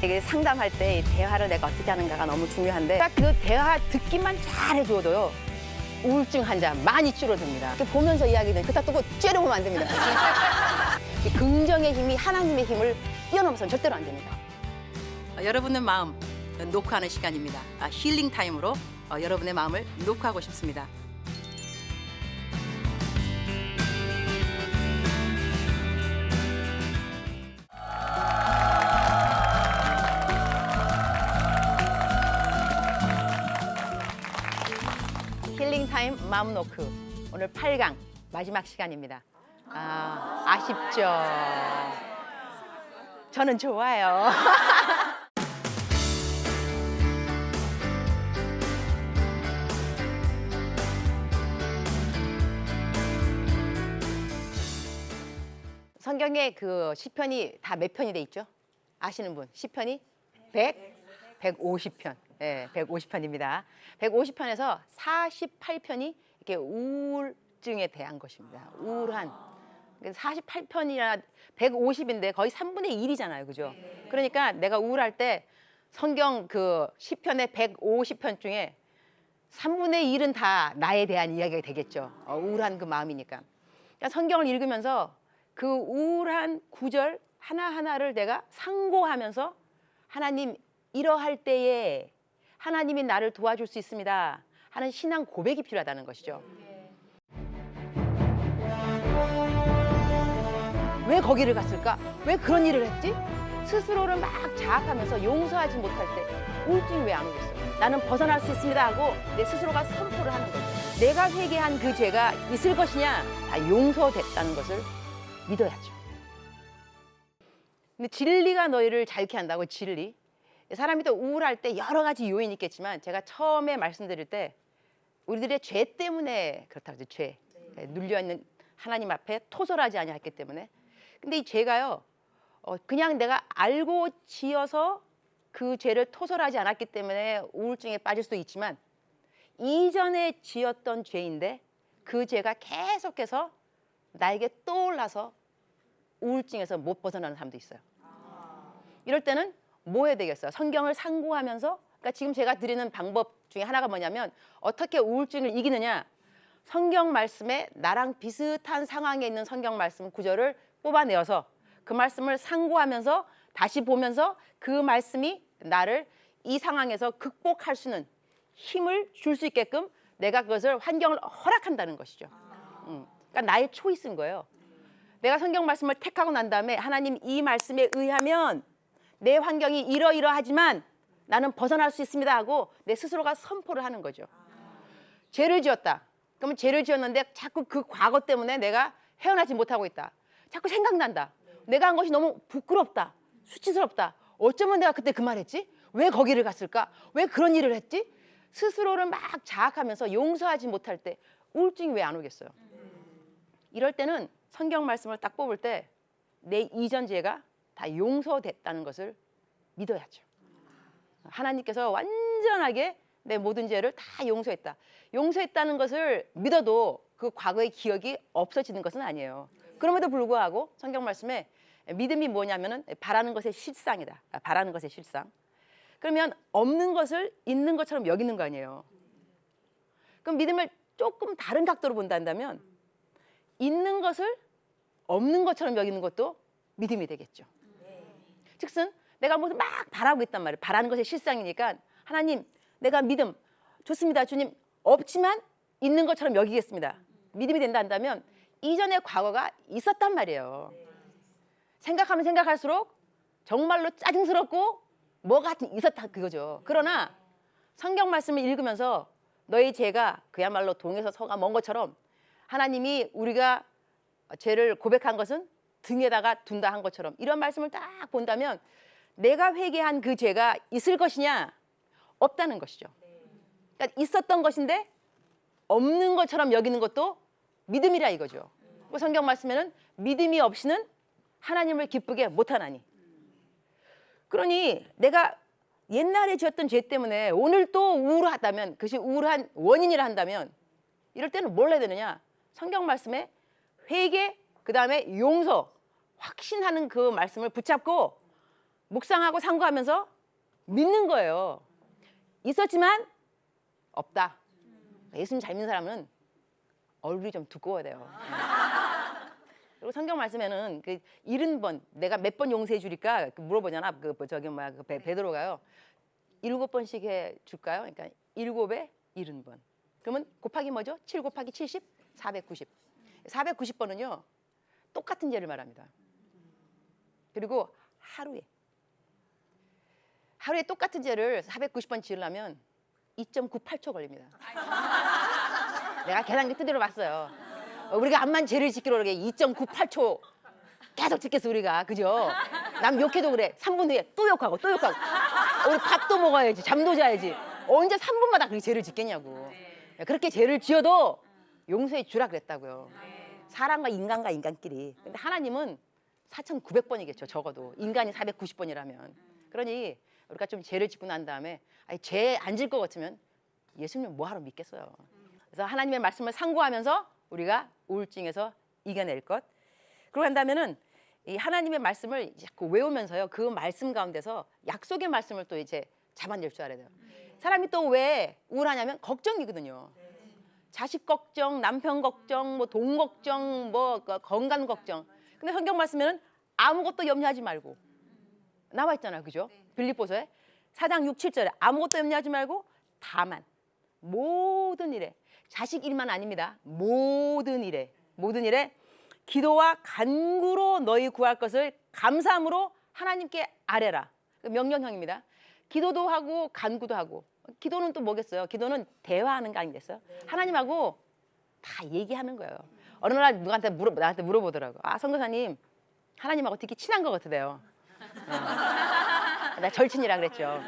이게 상담할 때 대화를 내가 어떻게 하는가가 너무 중요한데 딱 그 대화 듣기만 잘 해줘도요 우울증 환자 많이 줄어듭니다. 이렇게 보면서 이야기는 그딱 두고 째려보면 안 됩니다. 이 긍정의 힘이 하나님의 힘을 뛰어넘어서는 절대로 안 됩니다. 여러분의 마음 녹화하는 시간입니다. 힐링 타임으로 여러분의 마음을 녹화하고 싶습니다. 힐링타임 마음노크 오늘 8강 마지막 시간입니다. 아쉽죠? 저는 좋아요. 성경에 그 시편이 다 몇 편이 돼 있죠? 아시는 분? 시편이 150편. 네, 150편입니다. 150편에서 48편이 이렇게 우울증에 대한 것입니다. 우울한. 48편이라 150인데 거의 3분의 1이잖아요. 그죠? 그러니까 내가 우울할 때 성경 그 시편의 150편 중에 3분의 1은 다 나에 대한 이야기가 되겠죠. 우울한 그 마음이니까. 그러니까 성경을 읽으면서 그 우울한 구절 하나하나를 내가 상고하면서 하나님 이러할 때에 하나님이 나를 도와줄 수 있습니다 하는 신앙 고백이 필요하다는 것이죠. 왜 거기를 갔을까? 왜 그런 일을 했지? 스스로를 막 자학하면서 용서하지 못할 때 우울증이 왜 안 오겠어요? 나는 벗어날 수 있습니다 하고 내 스스로가 선포를 하는 거죠. 내가 회개한 그 죄가 있을 것이냐? 다 용서됐다는 것을 믿어야죠. 근데 진리가 너희를 자유케 한다고. 진리. 사람이 또 우울할 때 여러 가지 요인이 있겠지만 제가 처음에 말씀드릴 때 우리들의 죄 때문에 그렇다고 하죠. 죄. 눌려있는 하나님 앞에 토설하지 아니했기 때문에. 근데 이 죄가요 그냥 내가 알고 지어서 그 죄를 토설하지 않았기 때문에 우울증에 빠질 수도 있지만 이전에 지었던 죄인데 그 죄가 계속해서 나에게 떠올라서 우울증에서 못 벗어나는 사람도 있어요. 이럴 때는 뭐 해야 되겠어요? 성경을 상고하면서, 그러니까 지금 제가 드리는 방법 중에 하나가 뭐냐면 어떻게 우울증을 이기느냐, 성경 말씀에 나랑 비슷한 상황에 있는 성경 말씀 구절을 뽑아내어서 그 말씀을 상고하면서 다시 보면서 그 말씀이 나를 이 상황에서 극복할 수 있는 힘을 줄 수 있게끔 내가 그것을 환경을 허락한다는 것이죠. 그러니까 나의 초이스인 거예요. 내가 성경 말씀을 택하고 난 다음에 하나님 이 말씀에 의하면 내 환경이 이러이러하지만 나는 벗어날 수 있습니다 하고 내 스스로가 선포를 하는 거죠. 죄를 지었다. 그러면 죄를 지었는데 자꾸 그 과거 때문에 내가 헤어나지 못하고 있다. 자꾸 생각난다. 내가 한 것이 너무 부끄럽다. 수치스럽다. 어쩌면 내가 그때 그 말했지? 왜 거기를 갔을까? 왜 그런 일을 했지? 스스로를 막 자학하면서 용서하지 못할 때 우울증이 왜 안 오겠어요? 이럴 때는 성경 말씀을 딱 뽑을 때 내 이전 죄가 다 용서됐다는 것을 믿어야죠. 하나님께서 완전하게 내 모든 죄를 다 용서했다. 용서했다는 것을 믿어도 그 과거의 기억이 없어지는 것은 아니에요. 그럼에도 불구하고 성경 말씀에 믿음이 뭐냐면은 바라는 것의 실상이다. 바라는 것의 실상. 그러면 없는 것을 있는 것처럼 여기는 거 아니에요. 그럼 믿음을 조금 다른 각도로 본다면 있는 것을 없는 것처럼 여기는 것도 믿음이 되겠죠. 즉슨 내가 무슨 막 바라고 있단 말이에요. 바라는 것의 실상이니까 하나님 내가 믿음 좋습니다. 주님 없지만 있는 것처럼 여기겠습니다. 믿음이 된다 한다면 이전의 과거가 있었단 말이에요. 생각하면 생각할수록 정말로 짜증스럽고 뭐가 있었다 그거죠. 그러나 성경 말씀을 읽으면서 너희 죄가 그야말로 동에서 서가 먼 것처럼 하나님이 우리가 죄를 고백한 것은 등에다가 둔다 한 것처럼 이런 말씀을 딱 본다면 내가 회개한 그 죄가 있을 것이냐 없다는 것이죠. 그러니까 있었던 것인데 없는 것처럼 여기는 것도 믿음이라 이거죠. 성경 말씀에는 믿음이 없이는 하나님을 기쁘게 못하나니. 그러니 내가 옛날에 지었던 죄 때문에 오늘 또 우울하다면 그것이 우울한 원인이라 한다면 이럴 때는 뭘 해야 되느냐? 성경 말씀에 회개, 그 다음에 용서, 확신하는 그 말씀을 붙잡고 묵상하고 상고하면서 믿는 거예요. 있었지만 없다. 예수님 잘 믿는 사람은 얼굴이 좀 두꺼워야 돼요. 그리고 성경 말씀에는 그 70번 내가 몇 번 용서해 주리까 물어보잖아. 베드로가요. 7번씩 해 줄까요? 그러니까 7에 70번. 그러면 곱하기 뭐죠? 7 곱하기 70? 490. 490번은요. 똑같은 죄를 말합니다. 그리고 하루에 똑같은 죄를 490번 지으려면 2.98초 걸립니다. 내가 계산기 두드려 봤어요. 우리가 암만 죄를 지키러 그러게 2.98초 계속 지켰어 우리가. 그죠? 남 욕해도 그래. 3분 후에 또 욕하고 우리 밥도 먹어야지. 잠도 자야지. 언제 3분마다 그렇게 죄를 짓겠냐고. 그렇게 죄를 지어도 용서해 주라 그랬다고요. 사람과 인간끼리. 근데 하나님은 4,900번이겠죠. 적어도. 인간이 490번이라면. 그러니 우리가 좀 죄를 짓고 난 다음에 죄 안 질 것 같으면 예수님 뭐하러 믿겠어요. 그래서 하나님의 말씀을 상고하면서 우리가 우울증에서 이겨낼 것. 그러고 한다면은 이 하나님의 말씀을 자꾸 외우면서요. 그 말씀 가운데서 약속의 말씀을 또 이제 잡아낼 줄 알아야 돼요. 사람이 또 왜 우울하냐면 걱정이거든요. 자식 걱정, 남편 걱정, 뭐 돈 걱정, 뭐 건강 걱정. 근데 성경 말씀에는 아무것도 염려하지 말고 나와 있잖아요. 그죠? 빌립보서에 4장 6, 7절에 아무것도 염려하지 말고 다만 모든 일에 자식 일만 아닙니다. 모든 일에 기도와 간구로 너희 구할 것을 감사함으로 하나님께 아뢰라. 명령형입니다. 기도도 하고 간구도 하고. 기도는 또 뭐겠어요? 기도는 대화하는 거 아니겠어요? 하나님하고 다 얘기하는 거예요. 어느 날 누구한테 나한테 물어보더라고. 선교사님 하나님하고 되게 친한 것 같으대요. 나 절친이라 그랬죠.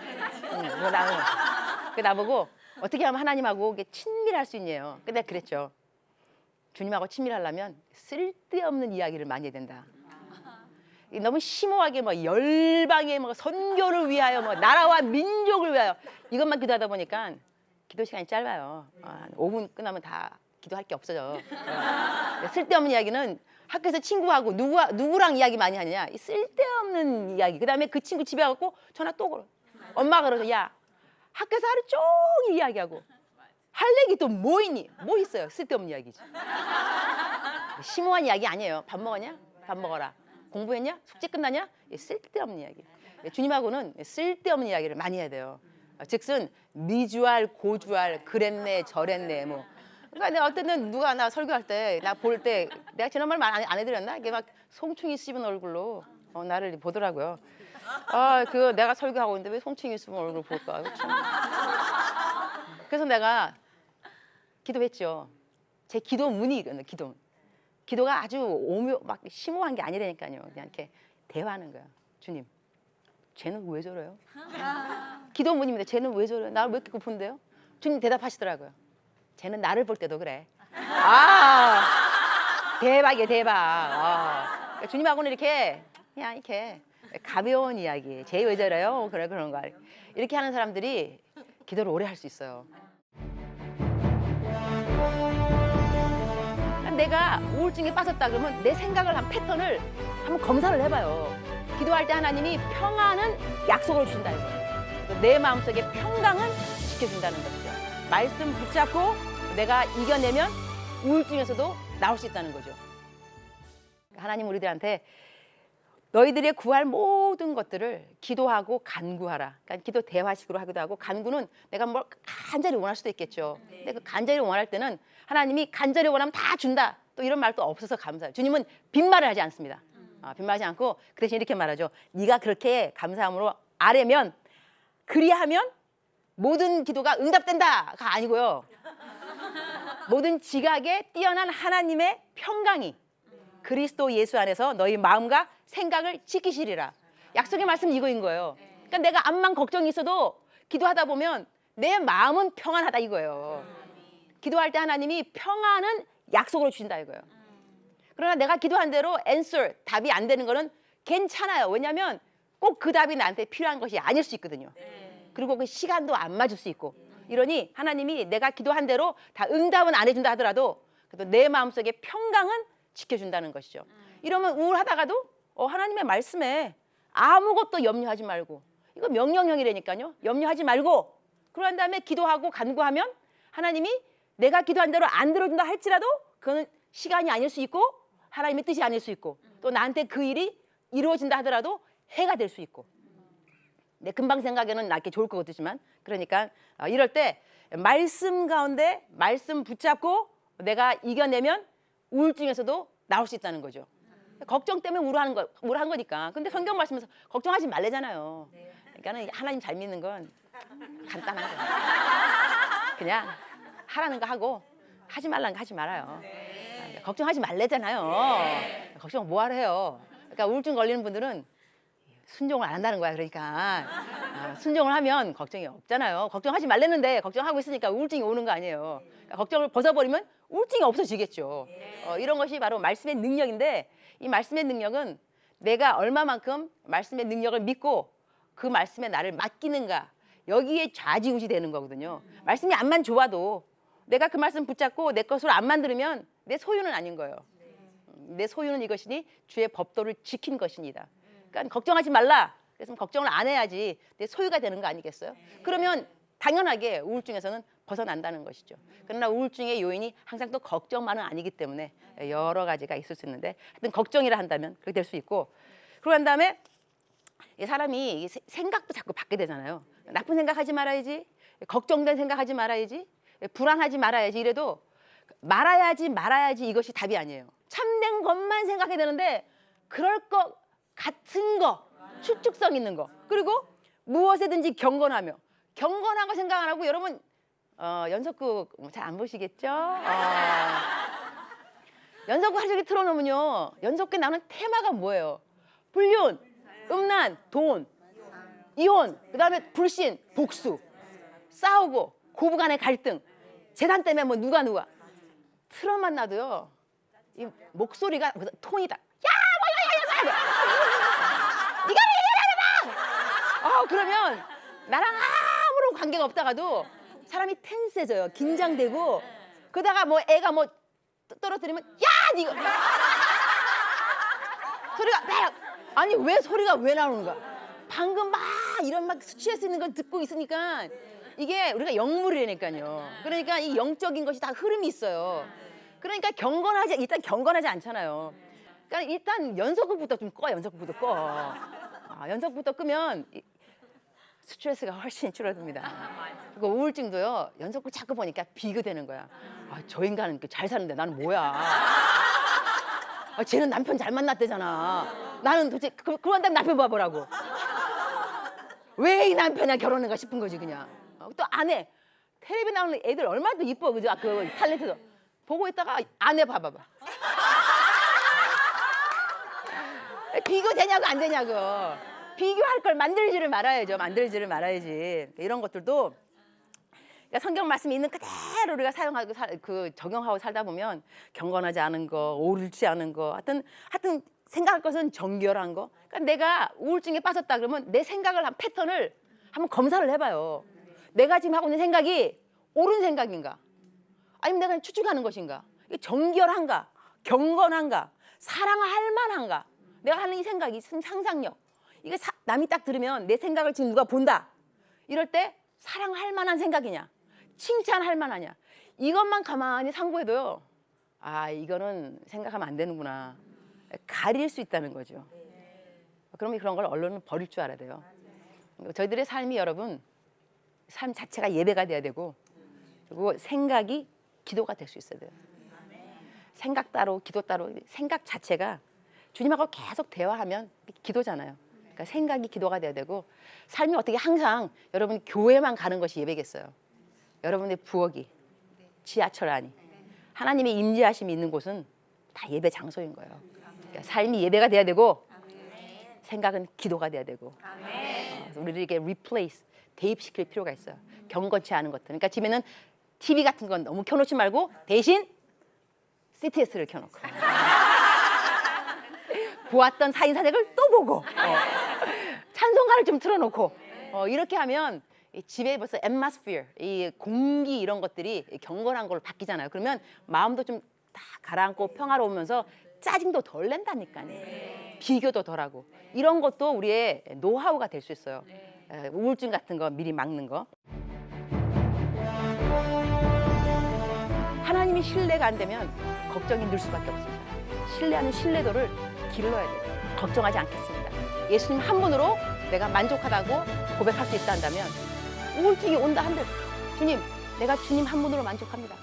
나보고 어떻게 하면 하나님하고 친밀할 수 있냐요. 근데 그랬죠. 주님하고 친밀하려면 쓸데없는 이야기를 많이 해야 된다. 너무 심오하게 열방의 선교를 위하여 나라와 민족을 위하여 이것만 기도하다 보니까 기도 시간이 짧아요. 5분 끝나면 다 기도할 게 없어져. 쓸데없는 이야기는 학교에서 친구하고 누구랑 이야기 많이 하느냐? 쓸데없는 이야기. 그다음에 그 친구 집에 가고 전화 또 걸어. 엄마가 그러죠. 야, 학교에서 하루 종일 이야기하고 할 얘기 또 뭐 있니? 뭐 있어요? 쓸데없는 이야기지. 심오한 이야기 아니에요. 밥 먹었냐? 밥 먹어라. 공부했냐? 숙제 끝나냐? 쓸데없는 이야기. 주님하고는 쓸데없는 이야기를 많이 해야 돼요. 즉슨 미주알, 고주알, 그랬네, 저랬네 뭐. 그러니까 내가 어떤 때는 누가 나 설교할 때 나 볼 때 내가 지난번에 말 안 해드렸나? 이게 막 송충이 씹은 얼굴로 나를 보더라고요. 내가 설교하고 있는데 왜 송충이 씹은 얼굴 볼까? 그래서 내가 기도했죠. 제 기도문이 기도가 아주 막 심오한 게 아니라니까요. 그냥 이렇게 대화하는 거야. 주님, 쟤는 왜 저래요? 기도문입니다. 쟤는 왜 저래요? 나를 왜 이렇게 고픈데요? 주님 대답하시더라고요. 쟤는 나를 볼 때도 그래. 대박이야, 대박. 주님하고는 이렇게 그냥 이렇게 가벼운 이야기. 쟤 왜 저래요? 그런 거 이렇게 하는 사람들이 기도를 오래 할 수 있어요. 내가 우울증에 빠졌다 그러면 내 생각을 한 패턴을 한번 검사를 해봐요. 기도할 때 하나님이 평안은 약속으로 주신다 이거예요. 내 마음속에 평강은 지켜준다는 것이죠. 말씀 붙잡고 내가 이겨내면 우울증에서도 나올 수 있다는 거죠. 하나님 우리들한테 너희들의 구할 모든 것들을 기도하고 간구하라. 그러니까 기도 대화식으로 하기도 하고, 간구는 내가 뭘 간절히 원할 수도 있겠죠. 근데 그 간절히 원할 때는 하나님이 간절히 원하면 다 준다. 또 이런 말도 없어서 감사해요. 주님은 빈말을 하지 않습니다. 빈말하지 않고 그 대신 이렇게 말하죠. 네가 그렇게 감사함으로 아뢰면, 그리하면 모든 기도가 응답된다가 아니고요. 모든 지각에 뛰어난 하나님의 평강이 그리스도 예수 안에서 너희 마음과 생각을 지키시리라. 약속의 말씀은 이거인 거예요. 그러니까 내가 암만 걱정이 있어도 기도하다 보면 내 마음은 평안하다 이거예요. 기도할 때 하나님이 평안은 약속으로 주신다 이거예요. 그러나 내가 기도한 대로 answer, 답이 안 되는 거는 괜찮아요. 왜냐하면 꼭 그 답이 나한테 필요한 것이 아닐 수 있거든요. 그리고 그 시간도 안 맞을 수 있고. 이러니 하나님이 내가 기도한 대로 다 응답은 안 해준다 하더라도 그래도 내 마음속에 평강은 지켜준다는 것이죠. 이러면 우울하다가도 하나님의 말씀에 아무것도 염려하지 말고. 이거 명령형이라니까요. 염려하지 말고. 그런 다음에 기도하고 간구하면 하나님이 내가 기도한 대로 안 들어준다 할지라도 그거는 시간이 아닐 수 있고 하나님의 뜻이 아닐 수 있고 또 나한테 그 일이 이루어진다 하더라도 해가 될 수 있고. 내 금방 생각에는 낮게 좋을 것 같지만 그러니까 이럴 때 말씀 가운데 말씀 붙잡고 내가 이겨내면 우울증에서도 나올 수 있다는 거죠. 걱정 때문에 우울한 거니까. 근데 성경 말씀에서 걱정하지 말래잖아요. 그러니까 하나님 잘 믿는 건 간단한 거예요. 그냥 하라는 거 하고 하지 말라는 거 하지 말아요. 걱정하지 말래잖아요. 걱정 뭐하러 해요. 그러니까 우울증 걸리는 분들은 순종을 안 한다는 거야. 그러니까 순종을 하면 걱정이 없잖아요. 걱정하지 말랬는데 걱정하고 있으니까 우울증이 오는 거 아니에요. 그러니까 걱정을 벗어버리면 우울증이 없어지겠죠. 이런 것이 바로 말씀의 능력인데 이 말씀의 능력은 내가 얼마만큼 말씀의 능력을 믿고 그 말씀에 나를 맡기는가 여기에 좌지우지 되는 거거든요. 말씀이 안만 좋아도 내가 그 말씀 붙잡고 내 것으로 안 만들면 내 소유는 아닌 거예요. 내 소유는 이것이니 주의 법도를 지킨 것이니다. 그러니까 걱정하지 말라. 그래서 걱정을 안 해야지 내 소유가 되는 거 아니겠어요? 그러면 당연하게 우울증에서는 벗어난다는 것이죠. 그러나 우울증의 요인이 항상 또 걱정만은 아니기 때문에 여러 가지가 있을 수 있는데 하여튼 걱정이라 한다면 그렇게 될 수 있고 그런 다음에 사람이 생각도 자꾸 받게 되잖아요. 나쁜 생각하지 말아야지. 걱정된 생각하지 말아야지. 불안하지 말아야지. 이래도 말아야지 이것이 답이 아니에요. 참된 것만 생각해야 되는데 그럴 것 같은 거, 추측성 있는 거 그리고 무엇에든지 경건하며 경건한 거 생각 안 하고 여러분 연속극 잘 안 보시겠죠? 연속극 하루에 틀어놓으면요 연속극에 나오는 테마가 뭐예요? 불륜, 음란, 돈, 이혼, 그다음에 불신, 복수, 싸우고 고부간의 갈등, 재산 때문에 뭐 누가 틀어만 놔도요 이 목소리가 톤이다. 네가 얘기하라. 그러면 나랑 아무런 관계가 없다가도 사람이 텐스해져요. 긴장되고 그러다가 뭐 애가 뭐 떨어뜨리면 야 네가 소리가 아니 왜 소리가 왜 나오는 거야? 방금 막 이런 막 수치할 수 있는 걸 듣고 있으니까 이게 우리가 영물이라니까요. 그러니까 이 영적인 것이 다 흐름이 있어요. 그러니까 일단 경건하지 않잖아요. 그러니까 일단 연속극부터 좀 꺼. 연속극부터 꺼. 연속부터 끄면 스트레스가 훨씬 줄어듭니다. 그리고 우울증도요. 연속극 자꾸 보니까 비교되는 거야. 저 인간은 잘 사는데 나는 뭐야. 쟤는 남편 잘 만났대잖아. 나는 도대체 그런 다음에 남편 봐보라고. 왜 이 남편이랑 결혼한가 싶은 거지 그냥. 또 아내. 텔레비 나오는 애들 얼마나 또 이뻐 그죠? 그 탤런트도. 보고 있다가 아내 봐봐봐. 비교되냐고 안 되냐고. 비교할 걸 만들지를 말아야죠. 이런 것들도 그러니까 성경 말씀이 있는 그대로 우리가 사용하고 적용하고 살다 보면 경건하지 않은 거, 옳지 않은 거, 하여튼 생각할 것은 정결한 거. 그러니까 내가 우울증에 빠졌다 그러면 내 생각을 패턴을 한번 검사를 해봐요. 내가 지금 하고 있는 생각이 옳은 생각인가? 아니면 내가 추측하는 것인가? 이게 정결한가? 경건한가? 사랑할 만한가? 내가 하는 이 생각이 상상력. 이게 남이 딱 들으면 내 생각을 지금 누가 본다. 이럴 때 사랑할 만한 생각이냐? 칭찬할 만하냐? 이것만 가만히 상고해도요. 이거는 생각하면 안 되는구나. 가릴 수 있다는 거죠. 그러면 그런 걸 언론은 버릴 줄 알아야 돼요. 저희들의 삶이 여러분 삶 자체가 예배가 돼야 되고 그리고 생각이 기도가 될 수 있어야 돼요. 생각 따로 기도 따로 생각 자체가 주님하고 계속 대화하면 기도잖아요. 그러니까 생각이 기도가 돼야 되고 삶이 어떻게 항상 여러분 교회만 가는 것이 예배겠어요. 여러분의 부엌이 지하철 안이 하나님의 임재하심이 있는 곳은 다 예배 장소인 거예요. 그러니까 삶이 예배가 돼야 되고 생각은 기도가 돼야 되고 우리에게 replace 대입시킬 필요가 있어요. 경건치 않은 것들. 그러니까 집에는 TV 같은 건 너무 켜놓지 말고 대신 CTS를 켜놓고 보았던 사인사색을 또 보고 찬송가를 좀 틀어놓고 이렇게 하면 집에 벌써 atmosphere, 이 공기 이런 것들이 경건한 걸로 바뀌잖아요. 그러면 마음도 좀 다 가라앉고 평화로우면서 짜증도 덜 낸다니까요. 비교도 덜하고. 이런 것도 우리의 노하우가 될 수 있어요. 우울증 같은 거 미리 막는 거. 하나님이 신뢰가 안 되면 걱정이 늘 수밖에 없습니다. 신뢰하는 신뢰도를 길러야 돼요. 걱정하지 않겠습니다. 예수님 한 분으로 내가 만족하다고 고백할 수 있다 한다면 우울증이 온다 한들 주님, 내가 주님 한 분으로 만족합니다.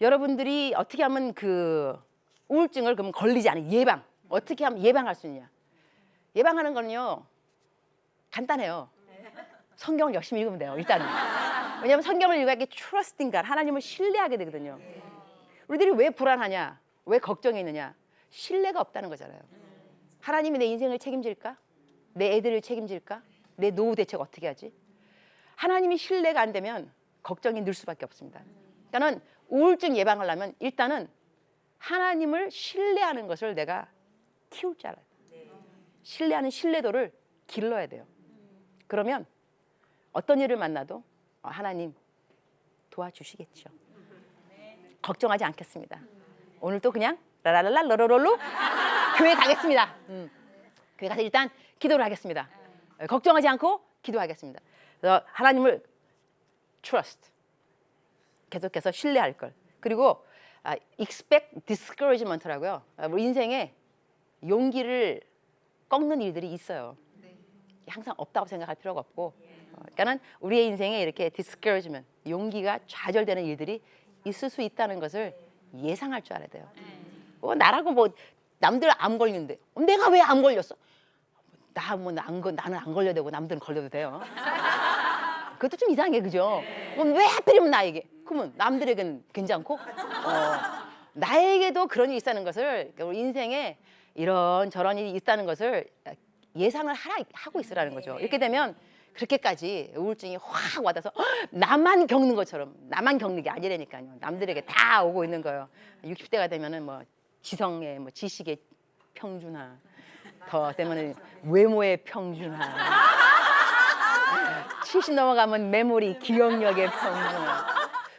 여러분들이 어떻게 하면 그 우울증을 그럼 걸리지 않은 예방, 어떻게 하면 예방할 수 있냐? 예방하는 거는요 간단해요. 성경을 열심히 읽으면 돼요. 일단은. 왜냐하면 성경을 읽어야 trusting God, 하나님을 신뢰하게 되거든요. 우리들이 왜 불안하냐? 왜 걱정이 있느냐? 신뢰가 없다는 거잖아요. 하나님이 내 인생을 책임질까? 내 애들을 책임질까? 내 노후 대책 어떻게 하지? 하나님이 신뢰가 안 되면 걱정이 늘 수밖에 없습니다. 그러니까는 우울증 예방하려면 일단은 하나님을 신뢰하는 것을 내가 키울 줄 알아요. 신뢰하는 신뢰도를 길러야 돼요. 그러면 어떤 일을 만나도 하나님 도와주시겠죠. 걱정하지 않겠습니다. 오늘도 그냥 라라랄라 러러롤로 교회 가겠습니다. 교회 가서 일단 기도를 하겠습니다. 걱정하지 않고 기도하겠습니다. 그래서 하나님을 trust, 계속해서 신뢰할 걸. 그리고 expect discouragement라고요. 우리 인생에 용기를 꺾는 일들이 있어요. 항상 없다고 생각할 필요가 없고, 그러니까는 우리의 인생에 이렇게 discouragement, 용기가 좌절되는 일들이 있을 수 있다는 것을 예상할 줄 알아야 돼요. 나라고 뭐 남들 암 걸리는데 내가 왜 암 걸렸어? 나는 안 걸려도 되고 남들은 걸려도 돼요. 그것도 좀 이상해, 그죠? 왜 하필이면 나에게? 그러면 남들에겐 괜찮고 나에게도 그런 일이 있다는 것을, 우리 인생에 이런 저런 일이 있다는 것을 예상을 하고 있으라는 거죠. 이렇게 되면 그렇게까지 우울증이 확 와닿아서 나만 겪는 것처럼, 나만 겪는 게 아니라니까요. 남들에게 다 오고 있는 거예요. 60대가 되면은 뭐 지성의, 뭐 지식의 평준화, 더 되면은 외모의 평준화, 70 넘어가면 메모리, 기억력의 평준화.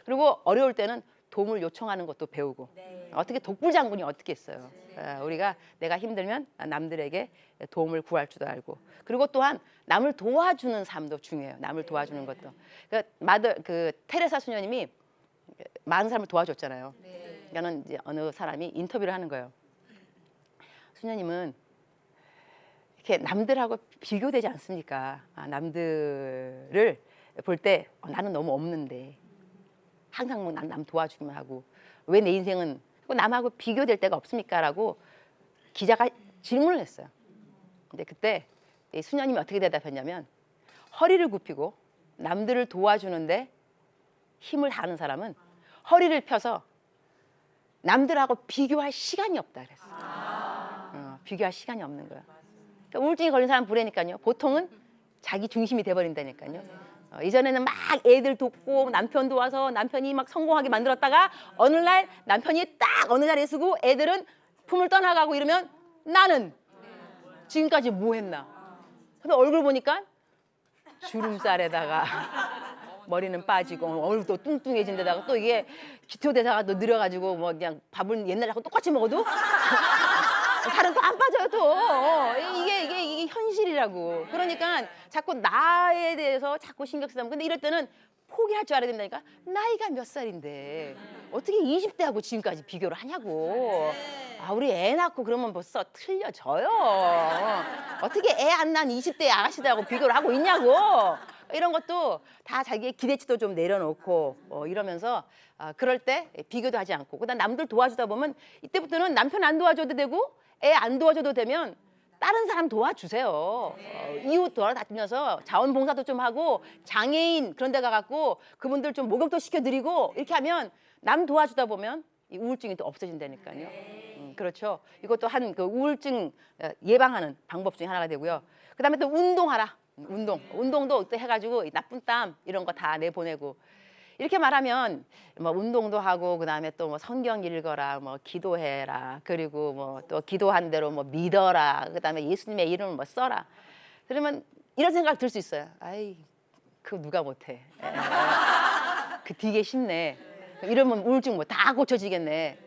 그리고 어려울 때는 도움을 요청하는 것도 배우고, 어떻게 독불장군이 어떻게 있어요. 우리가 내가 힘들면 남들에게 도움을 구할 줄도 알고, 그리고 또한 남을 도와주는 삶도 중요해요. 남을 도와주는 것도. 그 테레사 수녀님이 많은 사람을 도와줬잖아요. 그러니까는 이제 어느 사람이 인터뷰를 하는 거예요. 수녀님은 이렇게 남들하고 비교되지 않습니까? 남들을 볼 때 나는 너무 없는데 항상 뭐 남 도와주기만 하고 왜 내 인생은 남하고 비교될 때가 없습니까? 라고 기자가 질문을 했어요. 근데 그때 이 수녀님이 어떻게 대답했냐면, 허리를 굽히고 남들을 도와주는데 힘을 다하는 사람은 허리를 펴서 남들하고 비교할 시간이 없다 그랬어요. 비교할 시간이 없는 거야. 그러니까 우울증이 걸린 사람 보라니까요. 보통은 자기 중심이 돼버린다니까요. 이전에는 막 애들 돕고 남편 도와서 남편이 막 성공하게 만들었다가 어느 날 남편이 딱 어느 자리에 서고 애들은 품을 떠나가고 이러면 나는 지금까지 뭐 했나. 근데 얼굴 보니까 주름살에다가 머리는 빠지고 얼굴도 뚱뚱해진 데다가 또 이게 기초대사가 또 느려가지고 뭐 그냥 밥은 옛날하고 똑같이 먹어도 살은 또 안 빠져요 또. 이게 현실이라고. 그러니까 자꾸 나에 대해서 자꾸 신경 쓰다. 근데 이럴 때는 포기할 줄 알아야 된다니까. 나이가 몇 살인데 어떻게 20대하고 지금까지 비교를 하냐고. 우리 애 낳고 그러면 벌써 틀려져요. 어떻게 애 안 낳은 20대 아가씨들하고 비교를 하고 있냐고. 이런 것도 다 자기의 기대치도 좀 내려놓고 이러면서 그럴 때 비교도 하지 않고, 그다음 남들 도와주다 보면 이때부터는 남편 안 도와줘도 되고 애 안 도와줘도 되면 다른 사람 도와주세요. 이웃 돌아다니면서 자원봉사도 좀 하고 장애인 그런 데 가갖고 그분들 좀 목욕도 시켜드리고 이렇게 하면 남 도와주다 보면 이 우울증이 또 없어진다니까요. 그렇죠. 이것도 한 그 우울증 예방하는 방법 중에 하나가 되고요. 그다음에 또 운동하라. 운동도 또 해가지고 나쁜 땀 이런 거 다 내보내고, 이렇게 말하면 뭐 운동도 하고 그다음에 또 뭐 성경 읽어라, 뭐 기도해라, 그리고 뭐 또 기도한 대로 뭐 믿어라, 그다음에 예수님의 이름을 뭐 써라. 그러면 이런 생각 들 수 있어요. 아이, 그거 누가 못해. 그 되게 쉽네. 이러면 우울증 뭐 다 고쳐지겠네.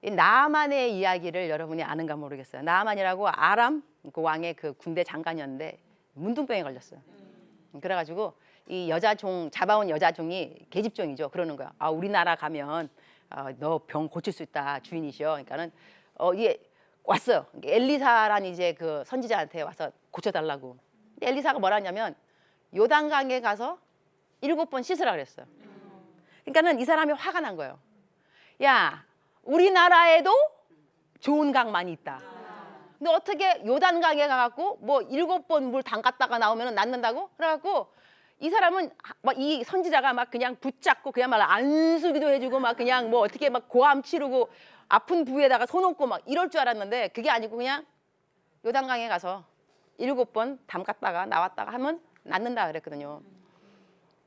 이 나아만의 이야기를 여러분이 아는가 모르겠어요. 나아만이라고 아람 그 왕의 그 군대 장관이었는데 문둥병에 걸렸어요. 그래가지고 이 여자종 잡아온 여자종이 계집종이죠. 그러는 거야. 아, 우리나라 가면 너 병 고칠 수 있다 주인이셔. 그러니까는 이게 왔어요. 엘리사란 이제 그 선지자한테 와서 고쳐달라고. 근데 엘리사가 뭐라 하냐면 요단강에 가서 7번 씻으라 그랬어요. 그러니까는 이 사람이 화가 난 거예요. 야, 우리나라에도 좋은 강 많이 있다. 근데 어떻게 요단강에 가갖고 뭐 7번 물 담갔다가 나오면 낫는다고? 그래갖고 이 사람은 막 이 선지자가 막 그냥 붙잡고 그야말로 안수기도 해주고 막 그냥 뭐 어떻게 막 고함 치르고 아픈 부위에다가 손 얹고 막 이럴 줄 알았는데 그게 아니고 그냥 요단강에 가서 7번 담갔다가 나왔다가 하면 낫는다 그랬거든요.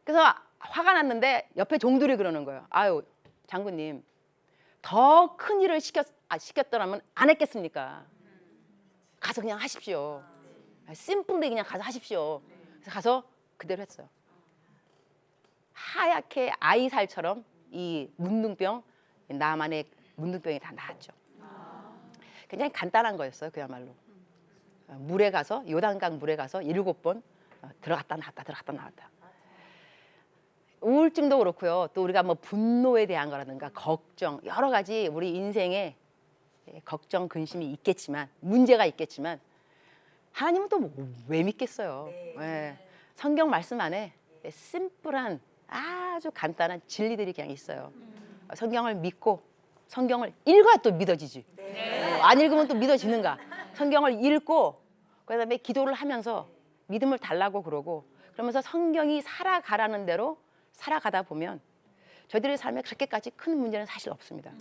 그래서 화가 났는데 옆에 종들이 그러는 거예요. 아유, 장군님 더 큰 일을 시켰더라면 안 했겠습니까? 가서 그냥 하십시오. 심플리 그냥 가서 하십시오. 그래서 가서 그대로 했어요. 하얗게 아이살처럼 이 문둥병, 나만의 문둥병이 다 나았죠. 굉장히 간단한 거였어요. 그야말로. 물에 가서 요단강 물에 가서 7번 들어갔다 나왔다 들어갔다 나왔다. 우울증도 그렇고요. 또 우리가 뭐 분노에 대한 거라든가 걱정 여러 가지 우리 인생에 걱정 근심이 있겠지만 문제가 있겠지만 하나님은 또 왜 믿겠어요. 네. 성경 말씀 안에 심플한 아주 간단한 진리들이 그냥 있어요. 성경을 믿고 성경을 읽어야 또 믿어지지. 안 읽으면 또 믿어지는가. 성경을 읽고 그다음에 기도를 하면서 믿음을 달라고 그러고 그러면서 성경이 살아가라는 대로 살아가다 보면 저희들의 삶에 그렇게까지 큰 문제는 사실 없습니다.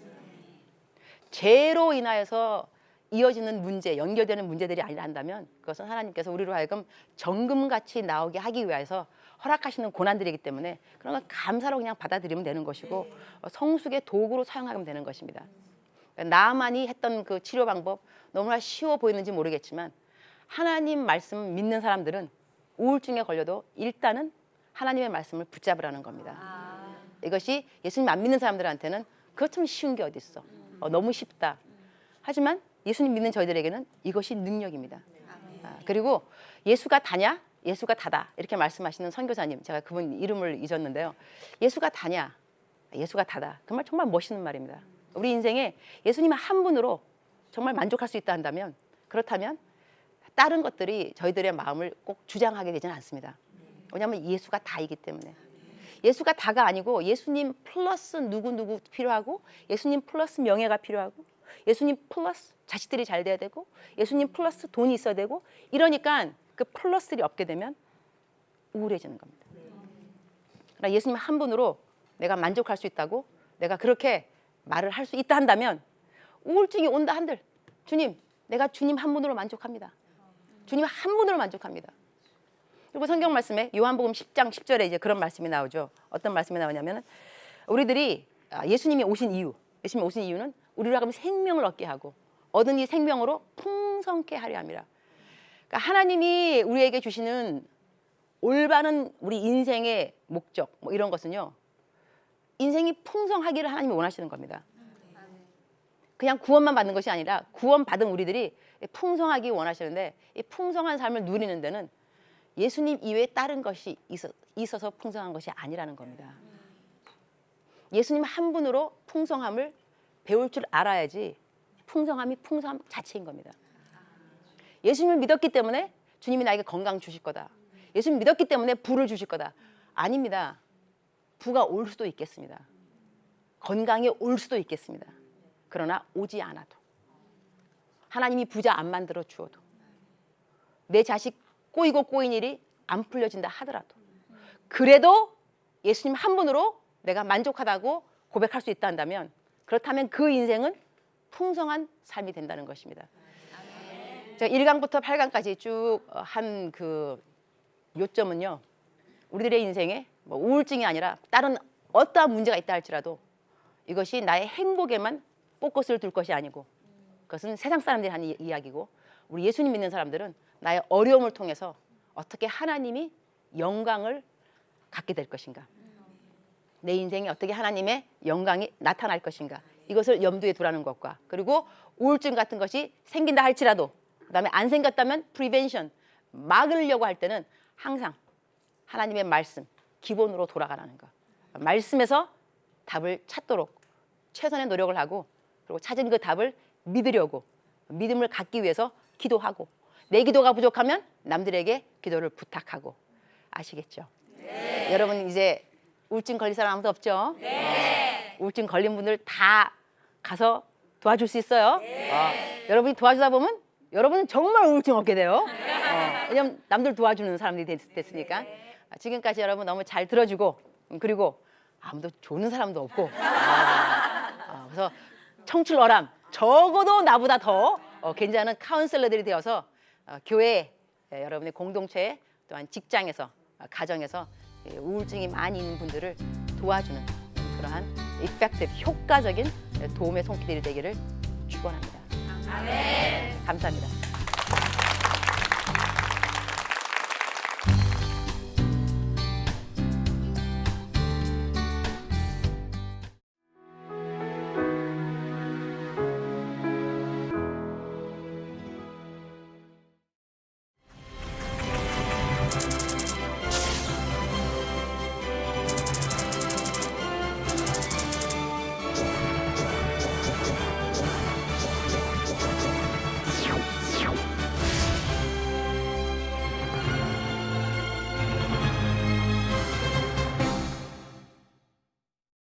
죄로 인하여서 이어지는 문제, 연결되는 문제들이 아니란다면 그것은 하나님께서 우리로 하여금 정금같이 나오게 하기 위해서 허락하시는 고난들이기 때문에 그런 걸 감사로 그냥 받아들이면 되는 것이고 성숙의 도구로 사용하면 되는 것입니다. 나만이 했던 그 치료 방법 너무나 쉬워 보이는지 모르겠지만 하나님 말씀 믿는 사람들은 우울증에 걸려도 일단은 하나님의 말씀을 붙잡으라는 겁니다. 이것이 예수님 안 믿는 사람들한테는 그것처럼 쉬운 게 어디 있어. 너무 쉽다. 하지만 예수님 믿는 저희들에게는 이것이 능력입니다. 그리고 예수가 다냐? 예수가 다다. 이렇게 말씀하시는 선교사님, 제가 그분 이름을 잊었는데요. 예수가 다냐? 예수가 다다. 그 말 정말 멋있는 말입니다. 우리 인생에 예수님 한 분으로 정말 만족할 수 있다 한다면 그렇다면 다른 것들이 저희들의 마음을 꼭 주장하게 되지는 않습니다. 왜냐하면 예수가 다이기 때문에. 예수가 다가 아니고 예수님 플러스 누구 필요하고 예수님 플러스 명예가 필요하고 예수님 플러스 자식들이 잘 돼야 되고 예수님 플러스 돈이 있어야 되고 이러니까 그 플러스들이 없게 되면 우울해지는 겁니다. 그러나 예수님 한 분으로 내가 만족할 수 있다고 내가 그렇게 말을 할 수 있다 한다면 우울증이 온다 한들 주님 내가 주님 한 분으로 만족합니다. 주님 한 분으로 만족합니다. 그리고 성경 말씀에 요한복음 10장 10절에 이제 그런 말씀이 나오죠. 어떤 말씀이 나오냐면 우리들이 예수님이 오신 이유는 우리로 하여금 생명을 얻게 하고 얻은 이 생명으로 풍성케 하려 함이라. 그러니까 하나님이 우리에게 주시는 올바른 우리 인생의 목적 뭐 이런 것은요. 인생이 풍성하기를 하나님이 원하시는 겁니다. 그냥 구원만 받는 것이 아니라 구원받은 우리들이 풍성하기 원하시는데 이 풍성한 삶을 누리는 데는 예수님 이외에 다른 것이 있어서 풍성한 것이 아니라는 겁니다. 예수님 한 분으로 풍성함을 배울 줄 알아야지 풍성함이 풍성함 자체인 겁니다. 예수님을 믿었기 때문에 주님이 나에게 건강 주실 거다. 예수님 믿었기 때문에 부를 주실 거다. 아닙니다. 부가 올 수도 있겠습니다. 건강이 올 수도 있겠습니다. 그러나 오지 않아도 하나님이 부자 안 만들어 주어도 내 자식 꼬이고 꼬인 일이 안 풀려진다 하더라도 그래도 예수님 한 분으로 내가 만족하다고 고백할 수 있다 한다면 그렇다면 그 인생은 풍성한 삶이 된다는 것입니다. 제가 1강부터 8강까지 쭉 한 그 요점은요. 우리들의 인생에 뭐 우울증이 아니라 다른 어떠한 문제가 있다 할지라도 이것이 나의 행복에만 포커스를 둘 것이 아니고 그것은 세상 사람들이 하는 이야기고 우리 예수님 믿는 사람들은 나의 어려움을 통해서 어떻게 하나님이 영광을 갖게 될 것인가 내 인생에 어떻게 하나님의 영광이 나타날 것인가 이것을 염두에 두라는 것과 그리고 우울증 같은 것이 생긴다 할지라도 그다음에 안 생겼다면 프리벤션 막으려고 할 때는 항상 하나님의 말씀 기본으로 돌아가라는 것. 말씀에서 답을 찾도록 최선의 노력을 하고 그리고 찾은 그 답을 믿으려고 믿음을 갖기 위해서 기도하고 내 기도가 부족하면 남들에게 기도를 부탁하고 아시겠죠? 네. 여러분 이제 우울증 걸린 사람 아무도 없죠? 네. 우울증 걸린 분들 다 가서 도와줄 수 있어요. 네. 여러분이 도와주다 보면 여러분은 정말 우울증 없게 돼요. 왜냐면 남들 도와주는 사람들이 됐으니까. 지금까지 여러분 너무 잘 들어주고 그리고 아무도 조는 사람도 없고 그래서 청출어람 적어도 나보다 더 괜찮은 카운셀러들이 되어서 교회 여러분의 공동체에 또한 직장에서 가정에서 우울증이 많이 있는 분들을 도와주는 그러한 effective 효과적인 도움의 손길이 되기를 축원합니다. 아멘. 감사합니다.